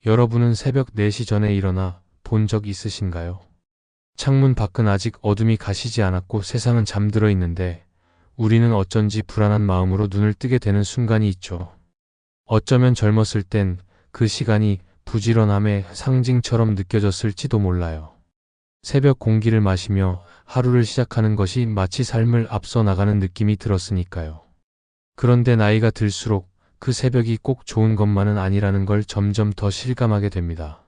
여러분은 새벽 4시 전에 일어나 본 적 있으신가요? 창문 밖은 아직 어둠이 가시지 않았고 세상은 잠들어 있는데 우리는 어쩐지 불안한 마음으로 눈을 뜨게 되는 순간이 있죠. 어쩌면 젊었을 땐 그 시간이 부지런함의 상징처럼 느껴졌을지도 몰라요. 새벽 공기를 마시며 하루를 시작하는 것이 마치 삶을 앞서 나가는 느낌이 들었으니까요. 그런데 나이가 들수록 그 새벽이 꼭 좋은 것만은 아니라는 걸 점점 더 실감하게 됩니다.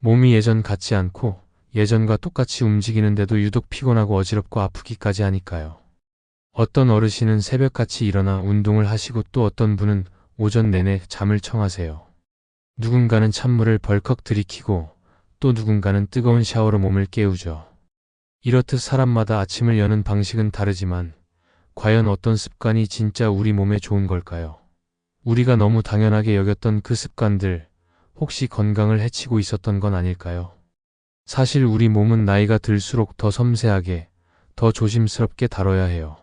몸이 예전 같지 않고 예전과 똑같이 움직이는데도 유독 피곤하고 어지럽고 아프기까지 하니까요. 어떤 어르신은 새벽같이 일어나 운동을 하시고 또 어떤 분은 오전 내내 잠을 청하세요. 누군가는 찬물을 벌컥 들이키고 또 누군가는 뜨거운 샤워로 몸을 깨우죠. 이렇듯 사람마다 아침을 여는 방식은 다르지만 과연 어떤 습관이 진짜 우리 몸에 좋은 걸까요? 우리가 너무 당연하게 여겼던 그 습관들, 혹시 건강을 해치고 있었던 건 아닐까요? 사실 우리 몸은 나이가 들수록 더 섬세하게, 더 조심스럽게 다뤄야 해요.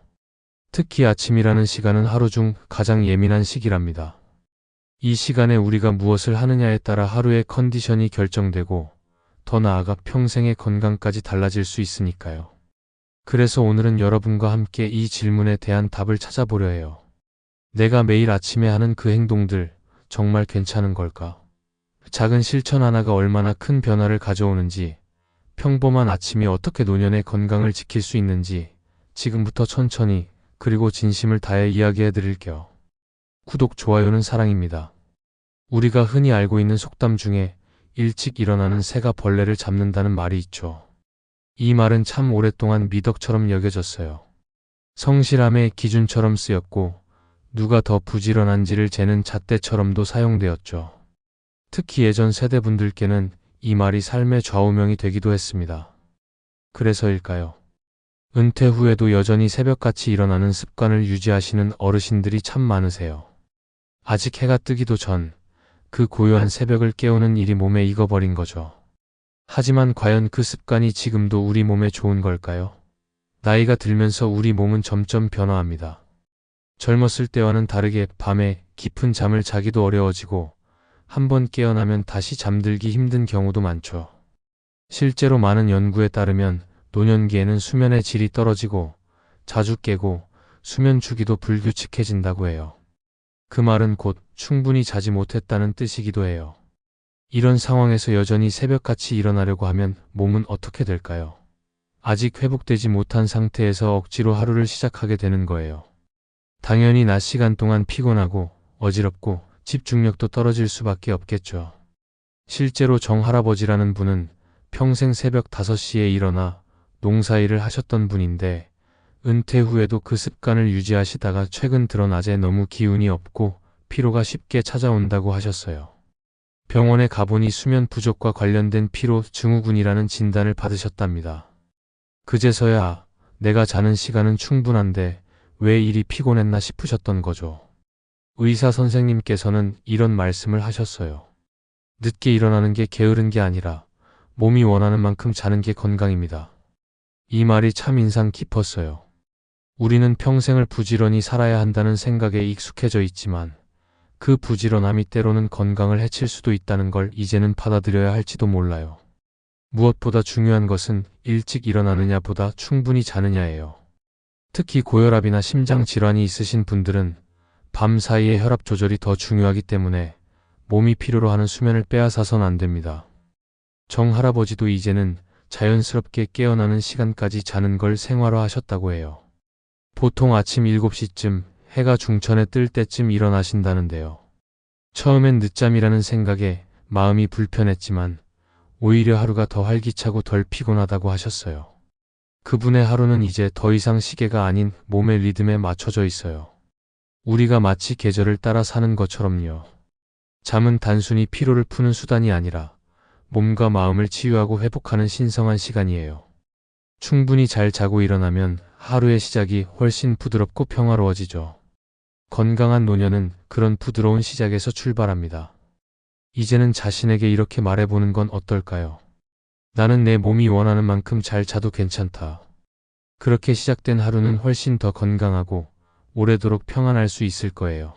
특히 아침이라는 시간은 하루 중 가장 예민한 시기랍니다. 이 시간에 우리가 무엇을 하느냐에 따라 하루의 컨디션이 결정되고 더 나아가 평생의 건강까지 달라질 수 있으니까요. 그래서 오늘은 여러분과 함께 이 질문에 대한 답을 찾아보려 해요. 내가 매일 아침에 하는 그 행동들 정말 괜찮은 걸까? 작은 실천 하나가 얼마나 큰 변화를 가져오는지, 평범한 아침이 어떻게 노년의 건강을 지킬 수 있는지 지금부터 천천히 그리고 진심을 다해 이야기해 드릴게요. 구독, 좋아요는 사랑입니다. 우리가 흔히 알고 있는 속담 중에 일찍 일어나는 새가 벌레를 잡는다는 말이 있죠. 이 말은 참 오랫동안 미덕처럼 여겨졌어요. 성실함의 기준처럼 쓰였고 누가 더 부지런한지를 재는 잣대처럼도 사용되었죠. 특히 예전 세대분들께는 이 말이 삶의 좌우명이 되기도 했습니다. 그래서일까요? 은퇴 후에도 여전히 새벽같이 일어나는 습관을 유지하시는 어르신들이 참 많으세요. 아직 해가 뜨기도 전 그 고요한 새벽을 깨우는 일이 몸에 익어버린 거죠. 하지만 과연 그 습관이 지금도 우리 몸에 좋은 걸까요? 나이가 들면서 우리 몸은 점점 변화합니다. 젊었을 때와는 다르게 밤에 깊은 잠을 자기도 어려워지고 한번 깨어나면 다시 잠들기 힘든 경우도 많죠. 실제로 많은 연구에 따르면 노년기에는 수면의 질이 떨어지고 자주 깨고 수면 주기도 불규칙해진다고 해요. 그 말은 곧 충분히 자지 못했다는 뜻이기도 해요. 이런 상황에서 여전히 새벽같이 일어나려고 하면 몸은 어떻게 될까요? 아직 회복되지 못한 상태에서 억지로 하루를 시작하게 되는 거예요. 당연히 낮 시간 동안 피곤하고 어지럽고 집중력도 떨어질 수밖에 없겠죠. 실제로 정할아버지라는 분은 평생 새벽 5시에 일어나 농사일을 하셨던 분인데 은퇴 후에도 그 습관을 유지하시다가 최근 들어 낮에 너무 기운이 없고 피로가 쉽게 찾아온다고 하셨어요. 병원에 가보니 수면 부족과 관련된 피로 증후군이라는 진단을 받으셨답니다. 그제서야 내가 자는 시간은 충분한데 왜 이리 피곤했나 싶으셨던 거죠. 의사 선생님께서는 이런 말씀을 하셨어요. 늦게 일어나는 게 게으른 게 아니라 몸이 원하는 만큼 자는 게 건강입니다. 이 말이 참 인상 깊었어요. 우리는 평생을 부지런히 살아야 한다는 생각에 익숙해져 있지만 그 부지런함이 때로는 건강을 해칠 수도 있다는 걸 이제는 받아들여야 할지도 몰라요. 무엇보다 중요한 것은 일찍 일어나느냐보다 충분히 자느냐예요. 특히 고혈압이나 심장 질환이 있으신 분들은 밤 사이에 혈압 조절이 더 중요하기 때문에 몸이 필요로 하는 수면을 빼앗아선 안 됩니다. 정할아버지도 이제는 자연스럽게 깨어나는 시간까지 자는 걸 생활화하셨다고 해요. 보통 아침 7시쯤 해가 중천에 뜰 때쯤 일어나신다는데요. 처음엔 늦잠이라는 생각에 마음이 불편했지만 오히려 하루가 더 활기차고 덜 피곤하다고 하셨어요. 그분의 하루는 이제 더 이상 시계가 아닌 몸의 리듬에 맞춰져 있어요. 우리가 마치 계절을 따라 사는 것처럼요. 잠은 단순히 피로를 푸는 수단이 아니라 몸과 마음을 치유하고 회복하는 신성한 시간이에요. 충분히 잘 자고 일어나면 하루의 시작이 훨씬 부드럽고 평화로워지죠. 건강한 노년은 그런 부드러운 시작에서 출발합니다. 이제는 자신에게 이렇게 말해보는 건 어떨까요? 나는 내 몸이 원하는 만큼 잘 자도 괜찮다. 그렇게 시작된 하루는 훨씬 더 건강하고 오래도록 평안할 수 있을 거예요.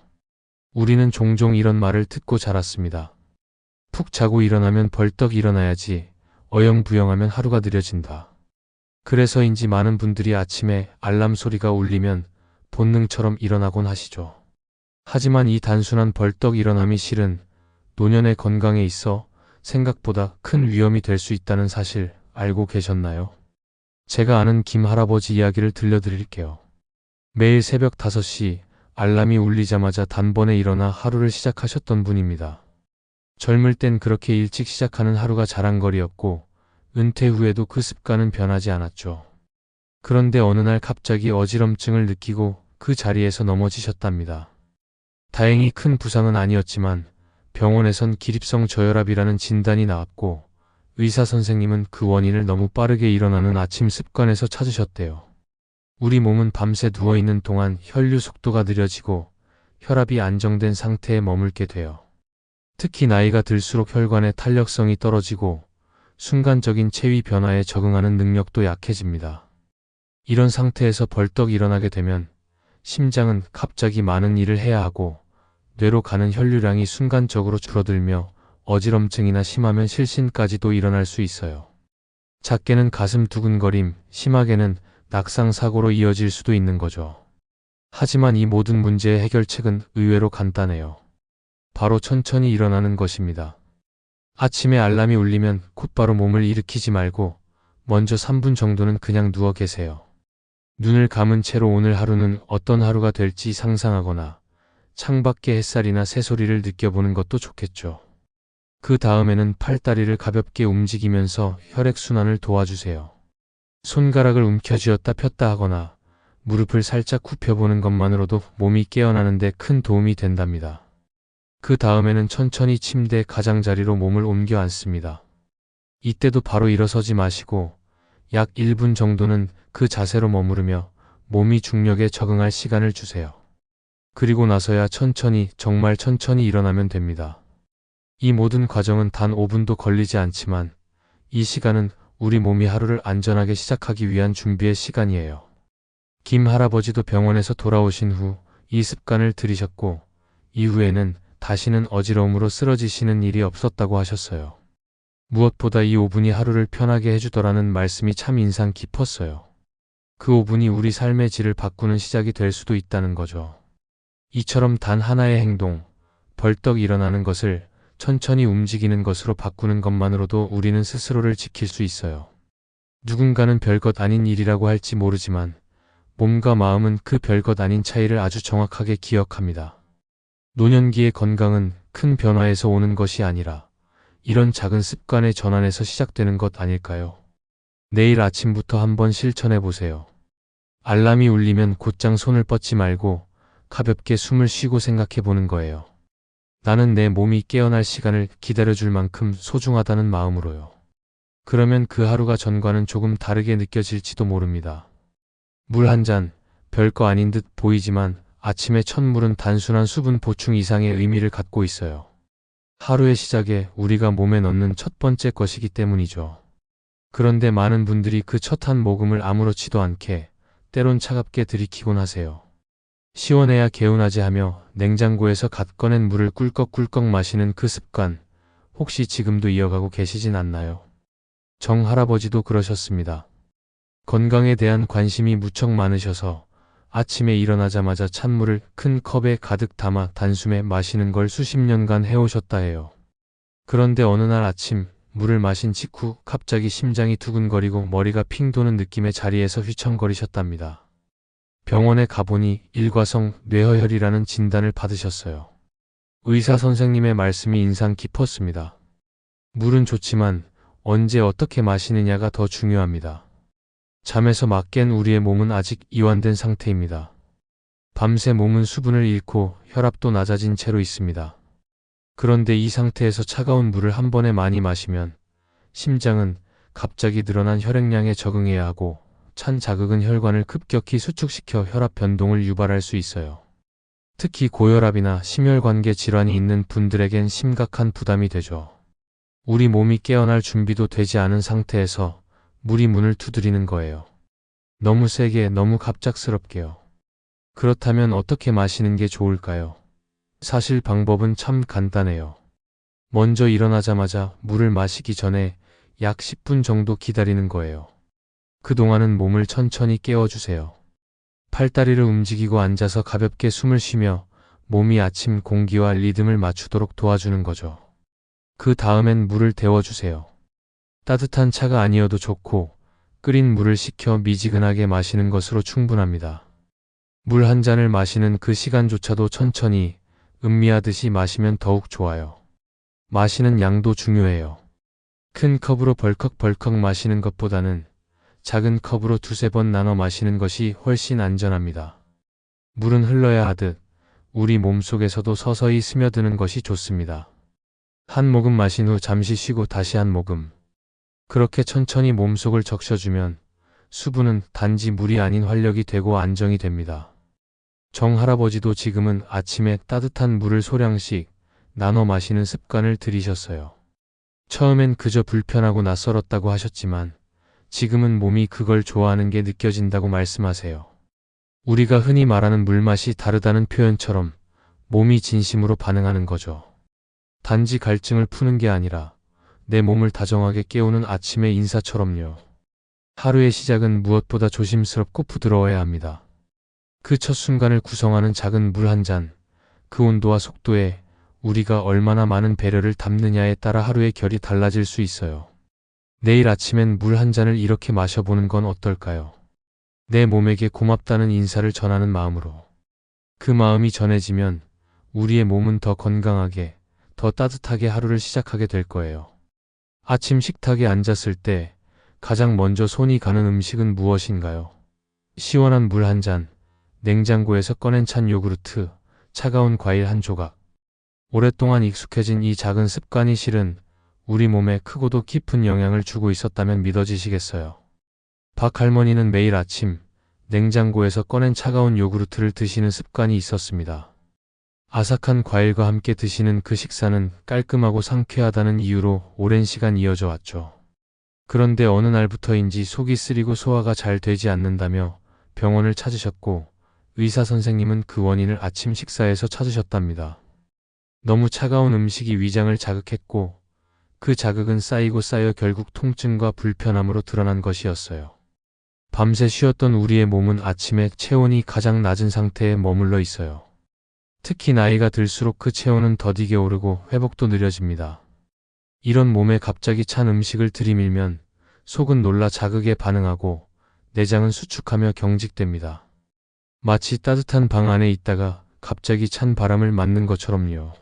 우리는 종종 이런 말을 듣고 자랐습니다. 푹 자고 일어나면 벌떡 일어나야지 어영부영하면 하루가 느려진다. 그래서인지 많은 분들이 아침에 알람 소리가 울리면 본능처럼 일어나곤 하시죠. 하지만 이 단순한 벌떡 일어남이 실은 노년의 건강에 있어 생각보다 큰 위험이 될 수 있다는 사실 알고 계셨나요? 제가 아는 김 할아버지 이야기를 들려드릴게요. 매일 새벽 5시 알람이 울리자마자 단번에 일어나 하루를 시작하셨던 분입니다. 젊을 땐 그렇게 일찍 시작하는 하루가 자랑거리였고 은퇴 후에도 그 습관은 변하지 않았죠. 그런데 어느 날 갑자기 어지럼증을 느끼고 그 자리에서 넘어지셨답니다. 다행히 큰 부상은 아니었지만 병원에선 기립성 저혈압이라는 진단이 나왔고 의사 선생님은 그 원인을 너무 빠르게 일어나는 아침 습관에서 찾으셨대요. 우리 몸은 밤새 누워있는 동안 혈류 속도가 느려지고 혈압이 안정된 상태에 머물게 돼요. 특히 나이가 들수록 혈관의 탄력성이 떨어지고 순간적인 체위 변화에 적응하는 능력도 약해집니다. 이런 상태에서 벌떡 일어나게 되면 심장은 갑자기 많은 일을 해야 하고 뇌로 가는 혈류량이 순간적으로 줄어들며 어지럼증이나 심하면 실신까지도 일어날 수 있어요. 작게는 가슴 두근거림, 심하게는 낙상 사고로 이어질 수도 있는 거죠. 하지만 이 모든 문제의 해결책은 의외로 간단해요. 바로 천천히 일어나는 것입니다. 아침에 알람이 울리면 곧바로 몸을 일으키지 말고 먼저 3분 정도는 그냥 누워 계세요. 눈을 감은 채로 오늘 하루는 어떤 하루가 될지 상상하거나 창밖의 햇살이나 새소리를 느껴보는 것도 좋겠죠. 그 다음에는 팔다리를 가볍게 움직이면서 혈액순환을 도와주세요. 손가락을 움켜쥐었다 폈다 하거나 무릎을 살짝 굽혀보는 것만으로도 몸이 깨어나는 데 큰 도움이 된답니다. 그 다음에는 천천히 침대 가장자리로 몸을 옮겨 앉습니다. 이때도 바로 일어서지 마시고 약 1분 정도는 그 자세로 머무르며 몸이 중력에 적응할 시간을 주세요. 그리고 나서야 천천히, 정말 천천히 일어나면 됩니다. 이 모든 과정은 단 5분도 걸리지 않지만 이 시간은 우리 몸이 하루를 안전하게 시작하기 위한 준비의 시간이에요. 김 할아버지도 병원에서 돌아오신 후 이 습관을 들이셨고 이후에는 다시는 어지러움으로 쓰러지시는 일이 없었다고 하셨어요. 무엇보다 이 5분이 하루를 편하게 해주더라는 말씀이 참 인상 깊었어요. 그 5분이 우리 삶의 질을 바꾸는 시작이 될 수도 있다는 거죠. 이처럼 단 하나의 행동, 벌떡 일어나는 것을 천천히 움직이는 것으로 바꾸는 것만으로도 우리는 스스로를 지킬 수 있어요. 누군가는 별것 아닌 일이라고 할지 모르지만 몸과 마음은 그 별것 아닌 차이를 아주 정확하게 기억합니다. 노년기의 건강은 큰 변화에서 오는 것이 아니라 이런 작은 습관의 전환에서 시작되는 것 아닐까요? 내일 아침부터 한번 실천해 보세요. 알람이 울리면 곧장 손을 뻗지 말고 가볍게 숨을 쉬고 생각해 보는 거예요. 나는 내 몸이 깨어날 시간을 기다려줄 만큼 소중하다는 마음으로요. 그러면 그 하루가 전과는 조금 다르게 느껴질지도 모릅니다. 물 한 잔, 별거 아닌 듯 보이지만 아침의 첫 물은 단순한 수분 보충 이상의 의미를 갖고 있어요. 하루의 시작에 우리가 몸에 넣는 첫 번째 것이기 때문이죠. 그런데 많은 분들이 그 첫 한 모금을 아무렇지도 않게 때론 차갑게 들이키곤 하세요. 시원해야 개운하지 하며 냉장고에서 갓 꺼낸 물을 꿀꺽꿀꺽 마시는 그 습관, 혹시 지금도 이어가고 계시진 않나요? 정 할아버지도 그러셨습니다. 건강에 대한 관심이 무척 많으셔서 아침에 일어나자마자 찬물을 큰 컵에 가득 담아 단숨에 마시는 걸 수십 년간 해오셨다 해요. 그런데 어느 날 아침 물을 마신 직후 갑자기 심장이 두근거리고 머리가 핑 도는 느낌의 자리에서 휘청거리셨답니다. 병원에 가보니 일과성 뇌허혈이라는 진단을 받으셨어요. 의사 선생님의 말씀이 인상 깊었습니다. 물은 좋지만 언제 어떻게 마시느냐가 더 중요합니다. 잠에서 막 깬 우리의 몸은 아직 이완된 상태입니다. 밤새 몸은 수분을 잃고 혈압도 낮아진 채로 있습니다. 그런데 이 상태에서 차가운 물을 한 번에 많이 마시면 심장은 갑자기 늘어난 혈액량에 적응해야 하고 찬 자극은 혈관을 급격히 수축시켜 혈압 변동을 유발할 수 있어요. 특히 고혈압이나 심혈관계 질환이 있는 분들에겐 심각한 부담이 되죠. 우리 몸이 깨어날 준비도 되지 않은 상태에서 물이 문을 두드리는 거예요. 너무 세게, 너무 갑작스럽게요. 그렇다면 어떻게 마시는 게 좋을까요? 사실 방법은 참 간단해요. 먼저 일어나자마자 물을 마시기 전에 약 10분 정도 기다리는 거예요. 그동안은 몸을 천천히 깨워주세요. 팔다리를 움직이고 앉아서 가볍게 숨을 쉬며 몸이 아침 공기와 리듬을 맞추도록 도와주는 거죠. 그 다음엔 물을 데워주세요. 따뜻한 차가 아니어도 좋고 끓인 물을 식혀 미지근하게 마시는 것으로 충분합니다. 물 한 잔을 마시는 그 시간조차도 천천히 음미하듯이 마시면 더욱 좋아요. 마시는 양도 중요해요. 큰 컵으로 벌컥벌컥 마시는 것보다는 작은 컵으로 두세 번 나눠 마시는 것이 훨씬 안전합니다. 물은 흘러야 하듯 우리 몸속에서도 서서히 스며드는 것이 좋습니다. 한 모금 마신 후 잠시 쉬고 다시 한 모금. 그렇게 천천히 몸속을 적셔주면 수분은 단지 물이 아닌 활력이 되고 안정이 됩니다. 정할아버지도 지금은 아침에 따뜻한 물을 소량씩 나눠 마시는 습관을 들이셨어요. 처음엔 그저 불편하고 낯설었다고 하셨지만 지금은 몸이 그걸 좋아하는 게 느껴진다고 말씀하세요. 우리가 흔히 말하는 물맛이 다르다는 표현처럼 몸이 진심으로 반응하는 거죠. 단지 갈증을 푸는 게 아니라 내 몸을 다정하게 깨우는 아침의 인사처럼요. 하루의 시작은 무엇보다 조심스럽고 부드러워야 합니다. 그 첫 순간을 구성하는 작은 물 한 잔, 그 온도와 속도에 우리가 얼마나 많은 배려를 담느냐에 따라 하루의 결이 달라질 수 있어요. 내일 아침엔 물 한 잔을 이렇게 마셔보는 건 어떨까요? 내 몸에게 고맙다는 인사를 전하는 마음으로. 그 마음이 전해지면 우리의 몸은 더 건강하게, 더 따뜻하게 하루를 시작하게 될 거예요. 아침 식탁에 앉았을 때 가장 먼저 손이 가는 음식은 무엇인가요? 시원한 물 한 잔, 냉장고에서 꺼낸 찬 요구르트, 차가운 과일 한 조각. 오랫동안 익숙해진 이 작은 습관이 실은 우리 몸에 크고도 깊은 영향을 주고 있었다면 믿어지시겠어요? 박 할머니는 매일 아침 냉장고에서 꺼낸 차가운 요구르트를 드시는 습관이 있었습니다. 아삭한 과일과 함께 드시는 그 식사는 깔끔하고 상쾌하다는 이유로 오랜 시간 이어져 왔죠. 그런데 어느 날부터인지 속이 쓰리고 소화가 잘 되지 않는다며 병원을 찾으셨고 의사 선생님은 그 원인을 아침 식사에서 찾으셨답니다. 너무 차가운 음식이 위장을 자극했고 그 자극은 쌓이고 쌓여 결국 통증과 불편함으로 드러난 것이었어요. 밤새 쉬었던 우리의 몸은 아침에 체온이 가장 낮은 상태에 머물러 있어요. 특히 나이가 들수록 그 체온은 더디게 오르고 회복도 느려집니다. 이런 몸에 갑자기 찬 음식을 들이밀면 속은 놀라 자극에 반응하고 내장은 수축하며 경직됩니다. 마치 따뜻한 방 안에 있다가 갑자기 찬 바람을 맞는 것처럼요.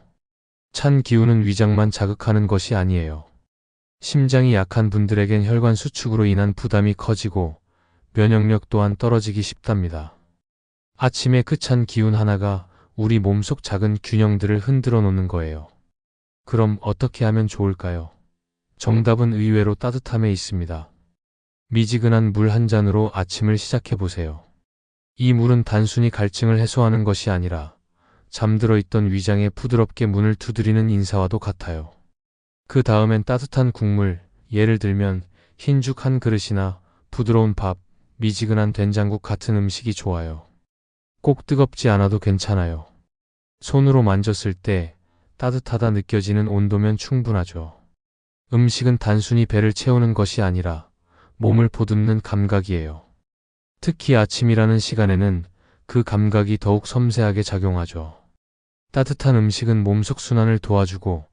찬 기운은 위장만 자극하는 것이 아니에요. 심장이 약한 분들에겐 혈관 수축으로 인한 부담이 커지고 면역력 또한 떨어지기 쉽답니다. 아침에 그 찬 기운 하나가 우리 몸속 작은 균형들을 흔들어 놓는 거예요. 그럼 어떻게 하면 좋을까요? 정답은 의외로 따뜻함에 있습니다. 미지근한 물 한 잔으로 아침을 시작해 보세요. 이 물은 단순히 갈증을 해소하는 것이 아니라 잠들어 있던 위장에 부드럽게 문을 두드리는 인사와도 같아요. 그 다음엔 따뜻한 국물, 예를 들면 흰죽 한 그릇이나 부드러운 밥, 미지근한 된장국 같은 음식이 좋아요. 꼭 뜨겁지 않아도 괜찮아요. 손으로 만졌을 때 따뜻하다 느껴지는 온도면 충분하죠. 음식은 단순히 배를 채우는 것이 아니라 몸을 보듬는 감각이에요. 특히 아침이라는 시간에는 그 감각이 더욱 섬세하게 작용하죠. 따뜻한 음식은 몸속 순환을 도와주고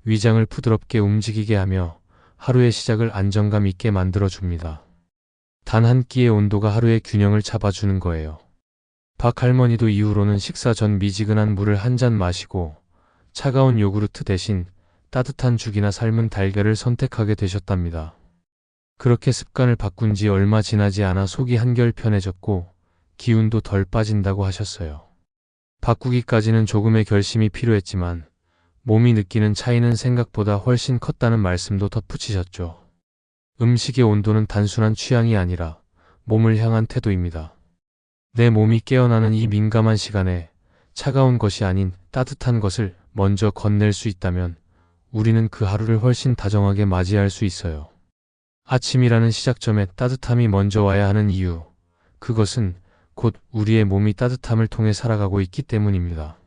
위장을 부드럽게 움직이게 하며 하루의 시작을 안정감 있게 만들어줍니다. 단 한 끼의 온도가 하루의 균형을 잡아주는 거예요. 박 할머니도 이후로는 식사 전 미지근한 물을 한 잔 마시고 차가운 요구르트 대신 따뜻한 죽이나 삶은 달걀을 선택하게 되셨답니다. 그렇게 습관을 바꾼 지 얼마 지나지 않아 속이 한결 편해졌고 기운도 덜 빠진다고 하셨어요. 바꾸기까지는 조금의 결심이 필요했지만 몸이 느끼는 차이는 생각보다 훨씬 컸다는 말씀도 덧붙이셨죠. 음식의 온도는 단순한 취향이 아니라 몸을 향한 태도입니다. 내 몸이 깨어나는 이 민감한 시간에 차가운 것이 아닌 따뜻한 것을 먼저 건넬 수 있다면 우리는 그 하루를 훨씬 다정하게 맞이할 수 있어요. 아침이라는 시작점에 따뜻함이 먼저 와야 하는 이유, 그것은 곧 우리의 몸이 따뜻함을 통해 살아가고 있기 때문입니다.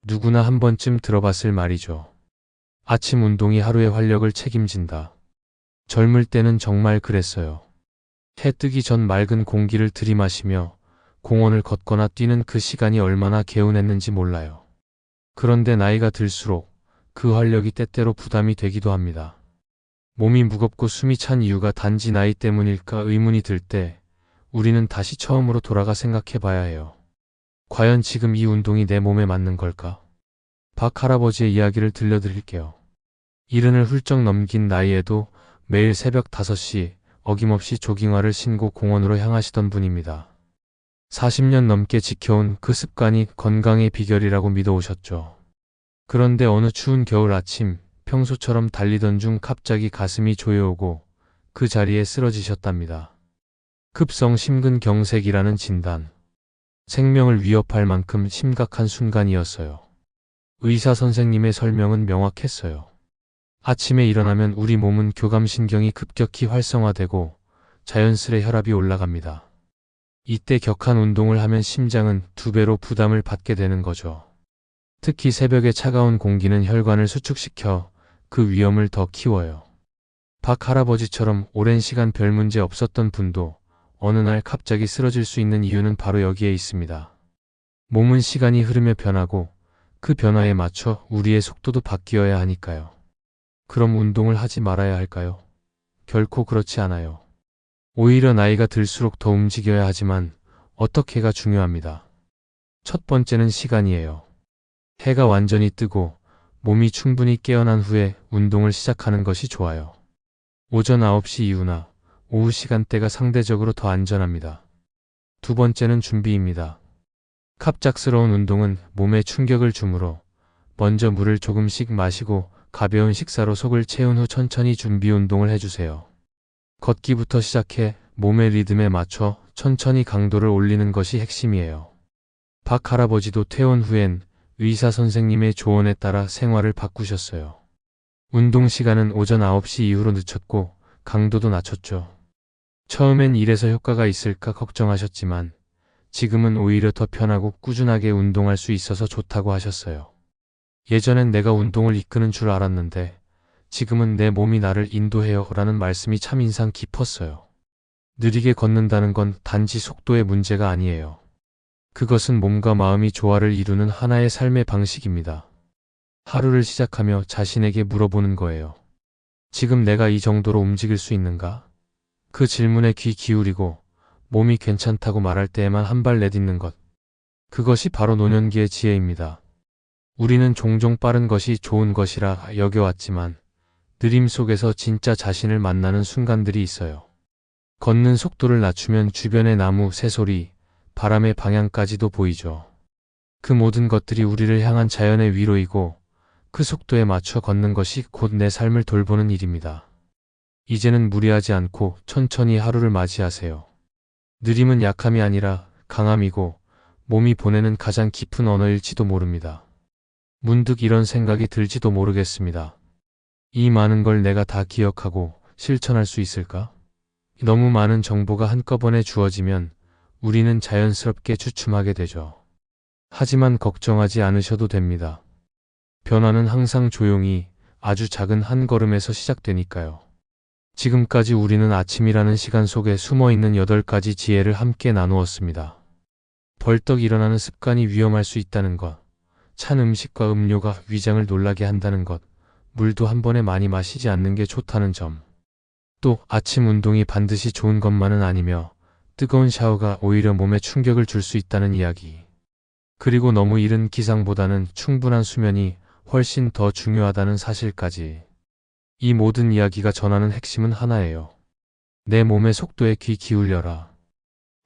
누구나 한 번쯤 들어봤을 말이죠. 아침 운동이 하루의 활력을 책임진다. 젊을 때는 정말 그랬어요. 해 뜨기 전 맑은 공기를 들이마시며 공원을 걷거나 뛰는 그 시간이 얼마나 개운했는지 몰라요. 그런데 나이가 들수록 그 활력이 때때로 부담이 되기도 합니다. 몸이 무겁고 숨이 찬 이유가 단지 나이 때문일까 의문이 들 때 우리는 다시 처음으로 돌아가 생각해 봐야 해요. 과연 지금 이 운동이 내 몸에 맞는 걸까? 박 할아버지의 이야기를 들려드릴게요. 이른을 훌쩍 넘긴 나이에도 매일 새벽 5시 어김없이 조깅화를 신고 공원으로 향하시던 분입니다. 40년 넘게 지켜온 그 습관이 건강의 비결이라고 믿어오셨죠. 그런데 어느 추운 겨울 아침 평소처럼 달리던 중 갑자기 가슴이 조여오고 그 자리에 쓰러지셨답니다. 급성 심근경색이라는 진단. 생명을 위협할 만큼 심각한 순간이었어요. 의사 선생님의 설명은 명확했어요. 아침에 일어나면 우리 몸은 교감신경이 급격히 활성화되고 자연스레 혈압이 올라갑니다. 이때 격한 운동을 하면 심장은 2배로 부담을 받게 되는 거죠. 특히 새벽의 차가운 공기는 혈관을 수축시켜 그 위험을 더 키워요. 박 할아버지처럼 오랜 시간 별 문제 없었던 분도 어느 날 갑자기 쓰러질 수 있는 이유는 바로 여기에 있습니다. 몸은 시간이 흐르며 변하고 그 변화에 맞춰 우리의 속도도 바뀌어야 하니까요. 그럼 운동을 하지 말아야 할까요? 결코 그렇지 않아요. 오히려 나이가 들수록 더 움직여야 하지만 어떻게가 중요합니다. 첫 번째는 시간이에요. 해가 완전히 뜨고 몸이 충분히 깨어난 후에 운동을 시작하는 것이 좋아요. 오전 9시 이후나 오후 시간대가 상대적으로 더 안전합니다. 두 번째는 준비입니다. 갑작스러운 운동은 몸에 충격을 주므로 먼저 물을 조금씩 마시고 가벼운 식사로 속을 채운 후 천천히 준비 운동을 해주세요. 걷기부터 시작해 몸의 리듬에 맞춰 천천히 강도를 올리는 것이 핵심이에요. 박 할아버지도 퇴원 후엔 의사 선생님의 조언에 따라 생활을 바꾸셨어요. 운동 시간은 오전 9시 이후로 늦췄고 강도도 낮췄죠. 처음엔 이래서 효과가 있을까 걱정하셨지만 지금은 오히려 더 편하고 꾸준하게 운동할 수 있어서 좋다고 하셨어요. 예전엔 내가 운동을 이끄는 줄 알았는데 지금은 내 몸이 나를 인도해요 라는 말씀이 참 인상 깊었어요. 느리게 걷는다는 건 단지 속도의 문제가 아니에요. 그것은 몸과 마음이 조화를 이루는 하나의 삶의 방식입니다. 하루를 시작하며 자신에게 물어보는 거예요. 지금 내가 이 정도로 움직일 수 있는가? 그 질문에 귀 기울이고 몸이 괜찮다고 말할 때에만 한 발 내딛는 것. 그것이 바로 노년기의 지혜입니다. 우리는 종종 빠른 것이 좋은 것이라 여겨왔지만 느림 속에서 진짜 자신을 만나는 순간들이 있어요. 걷는 속도를 낮추면 주변의 나무, 새소리, 바람의 방향까지도 보이죠. 그 모든 것들이 우리를 향한 자연의 위로이고 그 속도에 맞춰 걷는 것이 곧 내 삶을 돌보는 일입니다. 이제는 무리하지 않고 천천히 하루를 맞이하세요. 느림은 약함이 아니라 강함이고 몸이 보내는 가장 깊은 언어일지도 모릅니다. 문득 이런 생각이 들지도 모르겠습니다. 이 많은 걸 내가 다 기억하고 실천할 수 있을까? 너무 많은 정보가 한꺼번에 주어지면 우리는 자연스럽게 주춤하게 되죠. 하지만 걱정하지 않으셔도 됩니다. 변화는 항상 조용히 아주 작은 한 걸음에서 시작되니까요. 지금까지 우리는 아침이라는 시간 속에 숨어있는 8가지 지혜를 함께 나누었습니다. 벌떡 일어나는 습관이 위험할 수 있다는 것, 찬 음식과 음료가 위장을 놀라게 한다는 것, 물도 한 번에 많이 마시지 않는 게 좋다는 점, 또 아침 운동이 반드시 좋은 것만은 아니며 뜨거운 샤워가 오히려 몸에 충격을 줄 수 있다는 이야기, 그리고 너무 이른 기상보다는 충분한 수면이 훨씬 더 중요하다는 사실까지. 이 모든 이야기가 전하는 핵심은 하나예요. 내 몸의 속도에 귀 기울여라.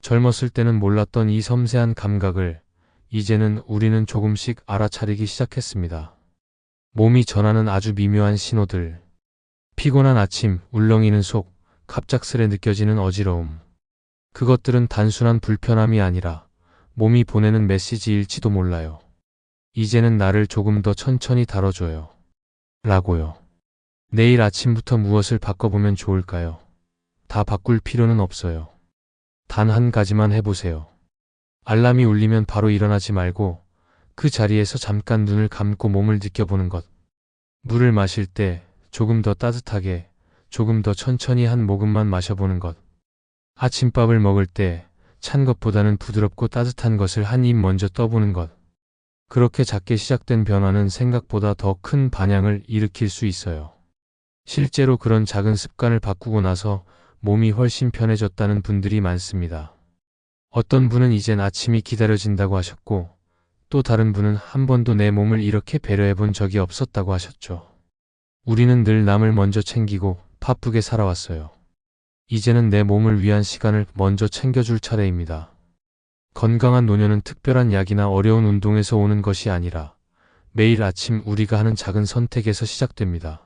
젊었을 때는 몰랐던 이 섬세한 감각을 이제는 우리는 조금씩 알아차리기 시작했습니다. 몸이 전하는 아주 미묘한 신호들. 피곤한 아침, 울렁이는 속, 갑작스레 느껴지는 어지러움. 그것들은 단순한 불편함이 아니라 몸이 보내는 메시지일지도 몰라요. 이제는 나를 조금 더 천천히 다뤄줘요. 라고요. 내일 아침부터 무엇을 바꿔보면 좋을까요? 다 바꿀 필요는 없어요. 단 한 가지만 해보세요. 알람이 울리면 바로 일어나지 말고 그 자리에서 잠깐 눈을 감고 몸을 느껴보는 것. 물을 마실 때 조금 더 따뜻하게, 조금 더 천천히 한 모금만 마셔보는 것. 아침밥을 먹을 때 찬 것보다는 부드럽고 따뜻한 것을 한 입 먼저 떠보는 것. 그렇게 작게 시작된 변화는 생각보다 더 큰 반향을 일으킬 수 있어요. 실제로 그런 작은 습관을 바꾸고 나서 몸이 훨씬 편해졌다는 분들이 많습니다. 어떤 분은 이젠 아침이 기다려진다고 하셨고, 또 다른 분은 한 번도 내 몸을 이렇게 배려해 본 적이 없었다고 하셨죠. 우리는 늘 남을 먼저 챙기고 바쁘게 살아왔어요. 이제는 내 몸을 위한 시간을 먼저 챙겨줄 차례입니다. 건강한 노년은 특별한 약이나 어려운 운동에서 오는 것이 아니라 매일 아침 우리가 하는 작은 선택에서 시작됩니다.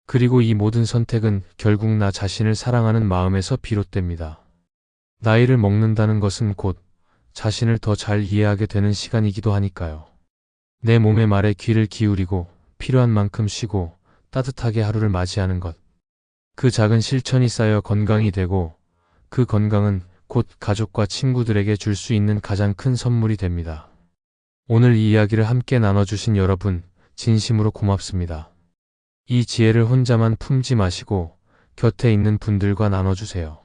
그리고 이 모든 선택은 결국 나 자신을 사랑하는 마음에서 비롯됩니다. 나이를 먹는다는 것은 곧 자신을 더 잘 이해하게 되는 시간이기도 하니까요. 내 몸의 말에 귀를 기울이고 필요한 만큼 쉬고 따뜻하게 하루를 맞이하는 것. 그 작은 실천이 쌓여 건강이 되고 그 건강은 곧 가족과 친구들에게 줄 수 있는 가장 큰 선물이 됩니다. 오늘 이 이야기를 함께 나눠주신 여러분, 진심으로 고맙습니다. 이 지혜를 혼자만 품지 마시고 곁에 있는 분들과 나눠주세요.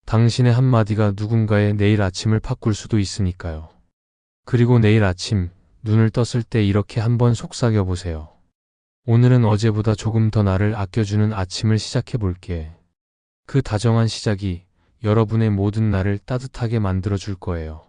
당신의 한마디가 누군가의 내일 아침을 바꿀 수도 있으니까요. 그리고 내일 아침 눈을 떴을 때 이렇게 한번 속삭여 보세요. 오늘은 어제보다 조금 더 나를 아껴주는 아침을 시작해 볼게. 그 다정한 시작이 여러분의 모든 날을 따뜻하게 만들어 줄 거예요.